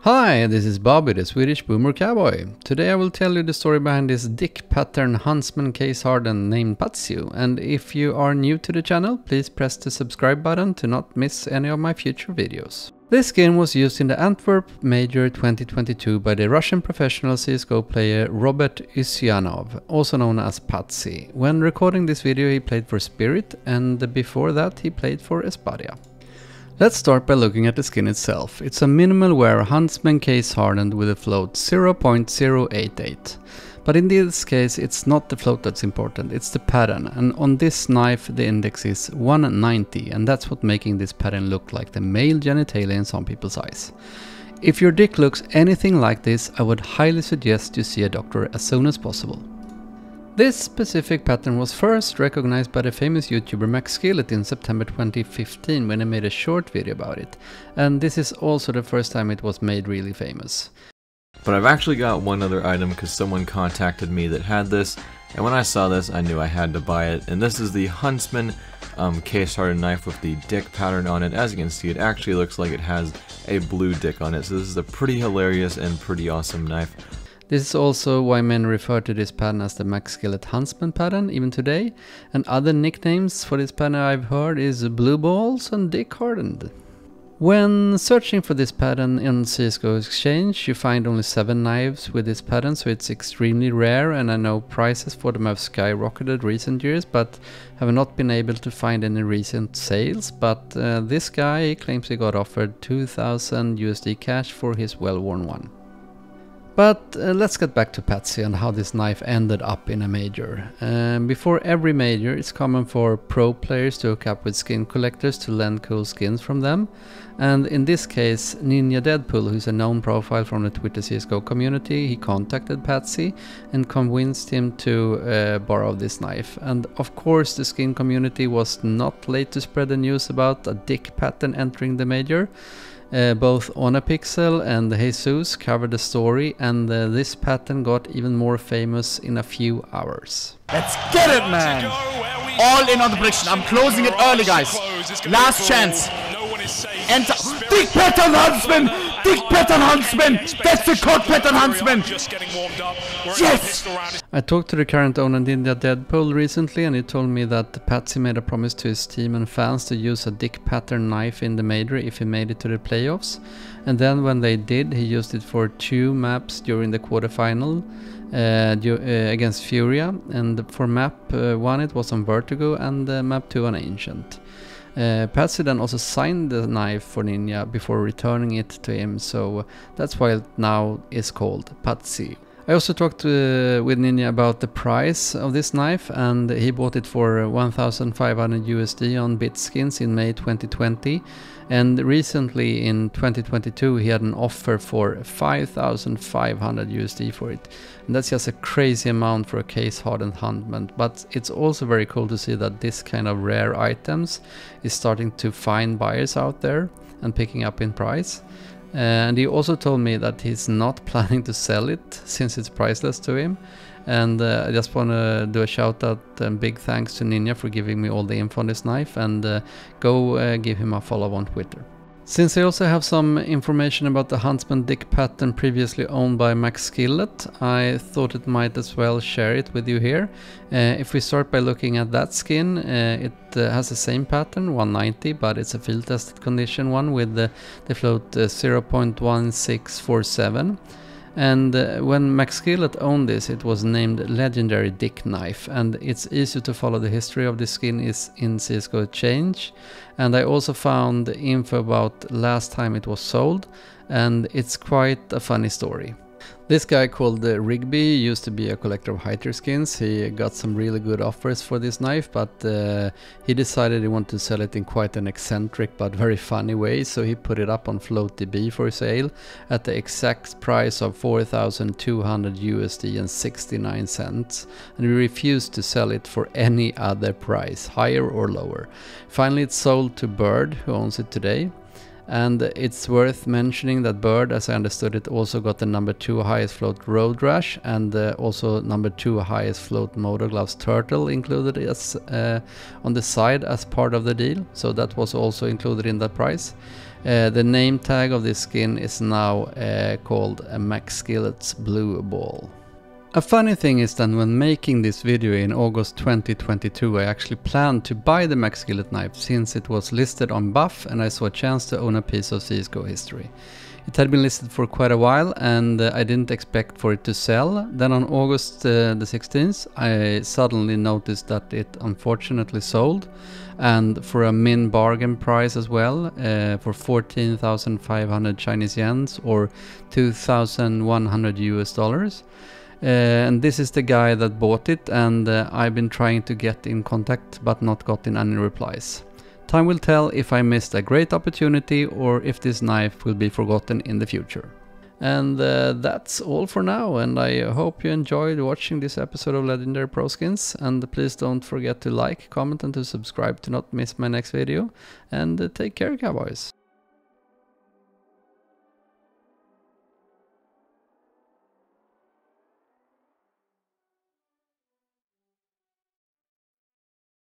Hi, this is Bobby, the Swedish boomer cowboy. Today I will tell you the story behind this dick pattern Huntsman case hardened named Patsiuuu, and if you are new to the channel, please press the subscribe button to not miss any of my future videos. This skin was used in the Antwep Major 2022 by the Russian professional CSGO player Robert Isyanov, also known as Patsi. When recording this video he played for Spirit, and before that he played for Espada. Let's start by looking at the skin itself. It's a minimal wear Huntsman case hardened with a float 0.088. But in this case it's not the float that's important, it's the pattern, and on this knife the index is 190, and that's what making this pattern look like the male genitalia in some people's eyes. If your dick looks anything like this, I would highly suggest you see a doctor as soon as possible. This specific pattern was first recognized by the famous YouTuber McSkillets in September 2015 when he made a short video about it, and this is also the first time it was made really famous. But I've actually got one other item because someone contacted me that had this, and when I saw this I knew I had to buy it, and this is the Huntsman case hardened knife with the dick pattern on it. As you can see, it actually looks like it has a blue dick on it, so this is a pretty hilarious and pretty awesome knife. This is also why men refer to this pattern as the McSkillets Huntsman pattern even today, and other nicknames for this pattern I've heard is blue balls and dick hardened. When searching for this pattern in CSGO Exchange you find only 7 knives with this pattern, so it's extremely rare, and I know prices for them have skyrocketed recent years but have not been able to find any recent sales, but this guy claims he got offered 2000 USD cash for his well-worn one. But let's get back to Patsi and how this knife ended up in a major. Before every major it's common for pro players to hook up with skin collectors to lend cool skins from them, and in this case Ninja Deadpool, who's a known profile from the Twitter CSGO community, he contacted Patsi and convinced him to borrow this knife. And of course the skin community was not late to spread the news about a dick pattern entering the major. Both ohnePixel and HeyZeus covered the story, and this pattern got even more famous in a few hours. Let's get it, man! All in on the prediction. I'm closing it early, guys. Last chance. Enter. Dick pattern Huntsman! Dick pattern Huntsman! That's the cock pattern Huntsman! Yes! I talked to the current owner Ninja Deadpool recently, and he told me that Patsi made a promise to his team and fans to use a dick pattern knife in the major if he made it to the playoffs. And then when they did, he used it for 2 maps during the quarterfinal against Furia, and for map 1 it was on Vertigo, and map 2 on Ancient. Patsi then also signed the knife for Ninja before returning it to him, so that's why it now is called Patsiuuu. I also talked with Ninja about the price of this knife, and he bought it for 1,500 USD on Bitskins in May 2020, and recently in 2022 he had an offer for 5,500 USD for it, and that's just a crazy amount for a case hardened Huntsman. But it's also very cool to see that this kind of rare items is starting to find buyers out there and picking up in price. And he also told me that he's not planning to sell it since it's priceless to him. And I just want to do a shout out and big thanks to Ninja for giving me all the info on this knife, and go give him a follow on Twitter. Since I also have some information about the Huntsman dick pattern previously owned by McSkillets, I thought it might as well share it with you here. If we start by looking at that skin, it has the same pattern, 190, but it's a field tested condition one with the float 0.1647. And when McSkillets owned this, it was named Legendary Dick Knife, and it's easy to follow the history of this skin is in CSGO Exchange. And I also found info about last time it was sold, and it's quite a funny story. This guy called Rigby used to be a collector of hider skins. He got some really good offers for this knife, but he decided he wanted to sell it in quite an eccentric but very funny way, so he put it up on FloatDB for sale at the exact price of 4,200 USD and 69 cents, and he refused to sell it for any other price, higher or lower. Finally it sold to Bird, who owns it today. And it's worth mentioning that Bird, as I understood it, also got the number 2 highest float Road Rush, and also number 2 highest float Motor Gloves Turtle included as on the side as part of the deal, so that was also included in that price. The name tag of this skin is now called a McSkillets Blue Ball. A funny thing is that when making this video in August 2022, I actually planned to buy the McSkillet knife since it was listed on Buff and I saw a chance to own a piece of CSGO history. It had been listed for quite a while and I didn't expect for it to sell. Then on August the 16th I suddenly noticed that it unfortunately sold, and for a min bargain price as well, for 14,500 Chinese yens or 2,100 US dollars. And this is the guy that bought it, and I've been trying to get in contact but not gotten any replies. Time will tell if I missed a great opportunity or if this knife will be forgotten in the future. And that's all for now, and I hope you enjoyed watching this episode of Legendary Pro Skins, and please don't forget to like, comment and to subscribe to not miss my next video, and take care, cowboys.